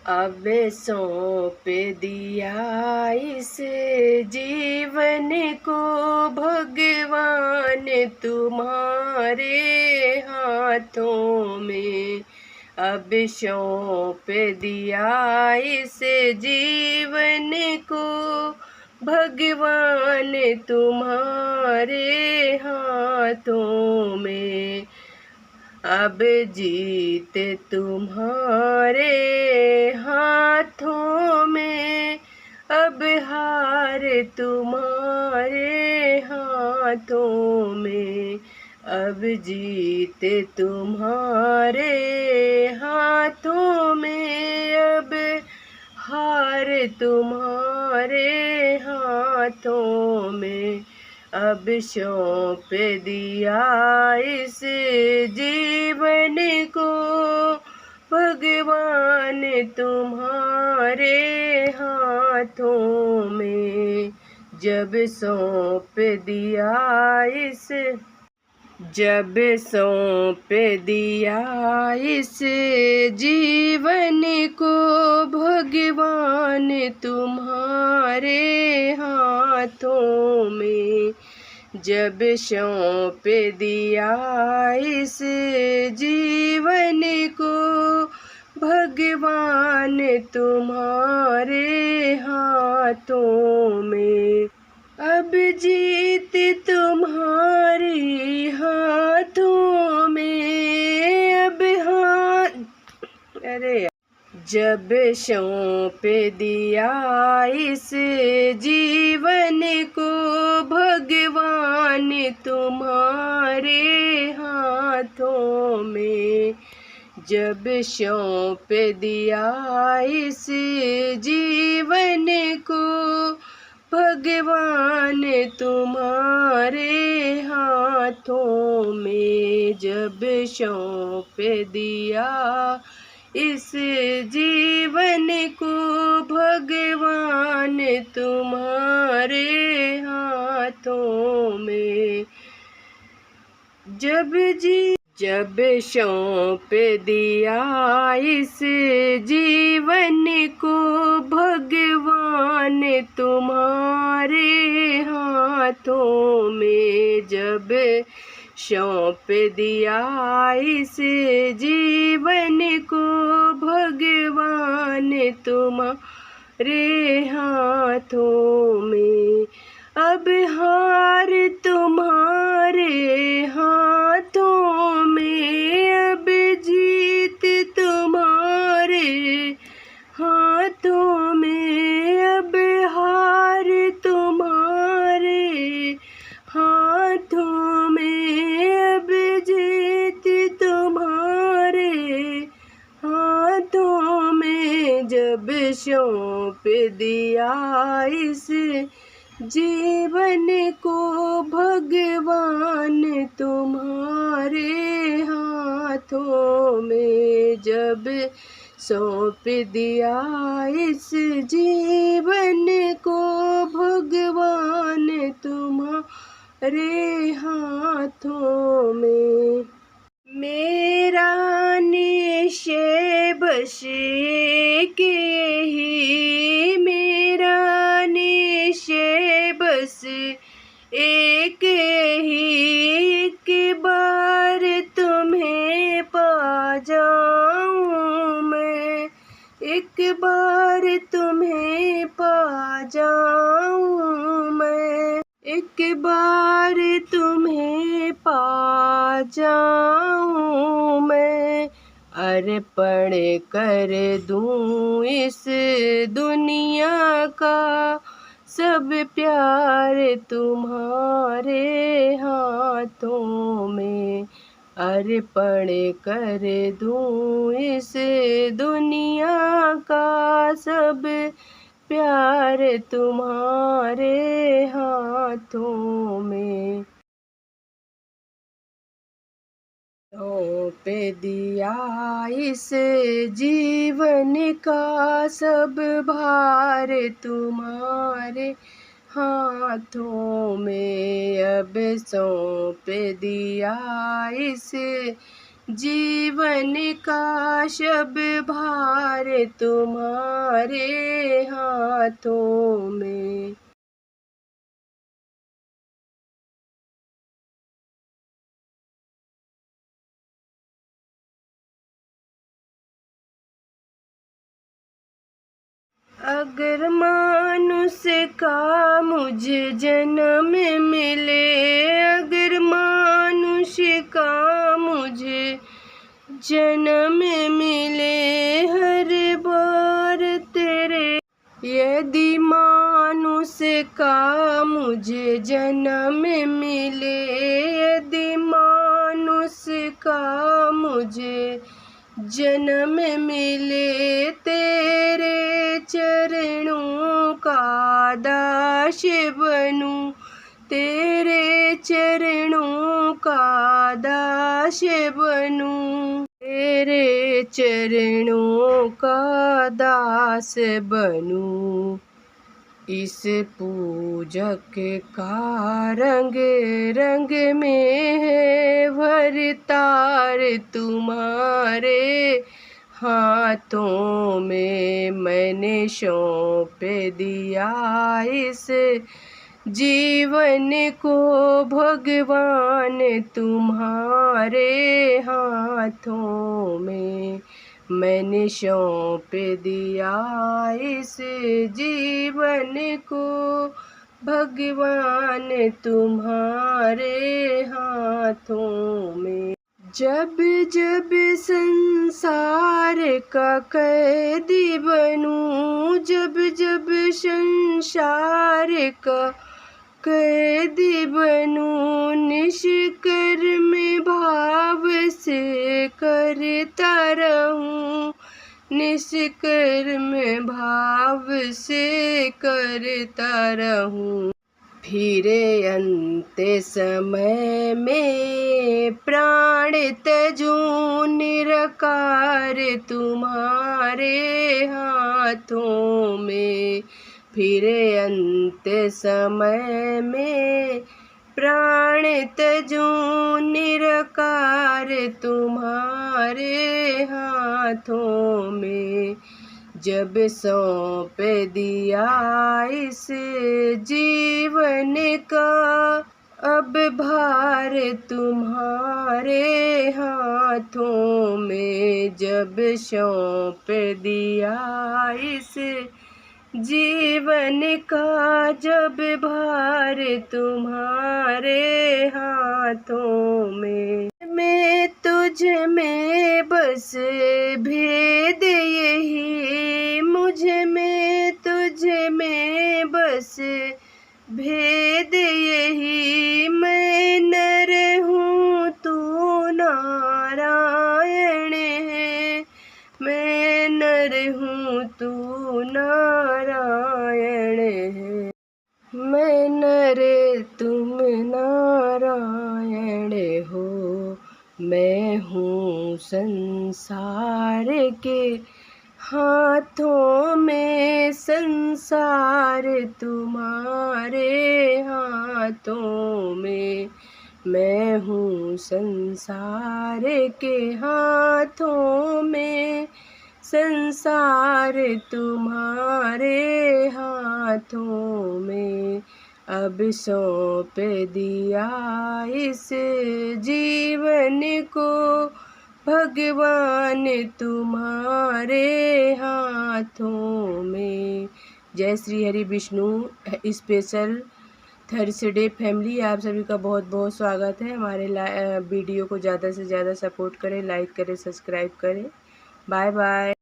अब सौंप दिया इस जीवन को भगवान तुम्हारे हाथों में। अब सौंप दिया इस जीवन को भगवान तुम्हारे हाथों में। अब जीत तुम्हारे हाथों में, अब हार तुम्हारे हाथों में। अब जीत तुम्हारे हाथों में, अब हार तुम्हारे हाथों में। अब सौंप दिया इस जीवन को भगवान तुम्हारे हाथों में। जब सौंप दिया इस जीवन को भगवान तुम्हारे हाथों में। जब सौंप दिया इस जीवन को भगवान तुम्हारे हाथों में। अब जीत तुम्हारे हाथों में, अब जब सौंप दिया इस जीवन को भगवान तुम्हारे हाथों में। जब सौंप दिया इस जीवन को भगवान तुम्हारे हाथों में। जब सौंप दिया इस जीवन को भगवान तुम्हारे हाथों में। जब सौंप दिया इस जीवन को भगवान तुम्हारे हाथों में। जब सौंप दिया इस जीवन को भगवान तुम्हारे हाथों में। अब हार तुम्हारे हाथों में, अब जीत तुम्हारे हाथों में। अब हार तुम्हारे हाथों में, अब जीत तुम्हारे हाथों में। जब सौंप दिया इस जीवन को भगवान तुम्हारे हाथों में। जब सौंप दिया इस जीवन को भगवान तुम्हारे हाथों में। मेरा निश्चय बस के ही, मेरा निश्चय बस एक ही, एक बार तुम्हें पा जाऊं मैं, एक बार तुम्हें पा जाऊं मैं, एक बार तुम्हें पा जाऊं मैं। अर्पण कर दूं इस दुनिया का सब प्यार तुम्हारे हाथों में। अर्पण कर दूं इस दुनिया का सब प्यार तुम्हारे हाथों में। सौंप दिया इस जीवन का सब भार तुम्हारे हाथों में। अब सौंप दिया इस जीवन का शब भार तुम्हारे हाथों में। अगर मानुष का मुझे जन्म मिले, अगर मानुष का मुझे जन्म मिले, हर बार तेरे, यदि मानुष का मुझे जन्म मिले, यदि मानुष का मुझे जन्म मिले, तेरे चरणों का दास बनूं, तेरे चरणों का दास बनूं, तेरे चरणों का दास बनूं। इस पूजक का रंग रंग में है भरतार तुम्हारे हाथों में। मैंने सौंप दिया इस जीवन को भगवान तुम्हारे हाथों में। मैंने सौंप दिया इस जीवन को भगवान तुम्हारे हाथों में। जब जब संसार का कैदी बनूं, जब जब संसार का कैदी बनूं, निष्कर्म भाव से करता रहूं, निष्कर्म भाव से करता रहूं। फिरे अंत समय में प्राण त्यजूं, निरकार तुम्हारे हाथों में। फिरे अंत समय में प्राण त्यजूं, निरकार तुम्हारे हाथों में। जब सौंप दिया इस जीवन का अब भार तुम्हारे हाथों में। जब सौंप दिया इस जीवन का जब भार तुम्हारे हाथों में। मैं तुझ में बस भेद यही, मुझे में तुझ में बस भेद यही। मैं नर हूँ तू नारायण है, मैं नर हूँ तू नारायण है। मैं नर तुम नारायण हो, मैं हूँ संसार के हाथों में, संसार तुम्हारे हाथों में। मैं हूँ संसार के हाथों में, संसार तुम्हारे हाथों में। अब सौंप दिया इस जीवन को भगवान तुम्हारे हाथों में। जय Shri Hari Vishnu special Thursday family, आप सभी का बहुत बहुत स्वागत है। हमारे वीडियो को ज़्यादा से ज़्यादा सपोर्ट करें, लाइक करें, सब्सक्राइब करें। Bye bye.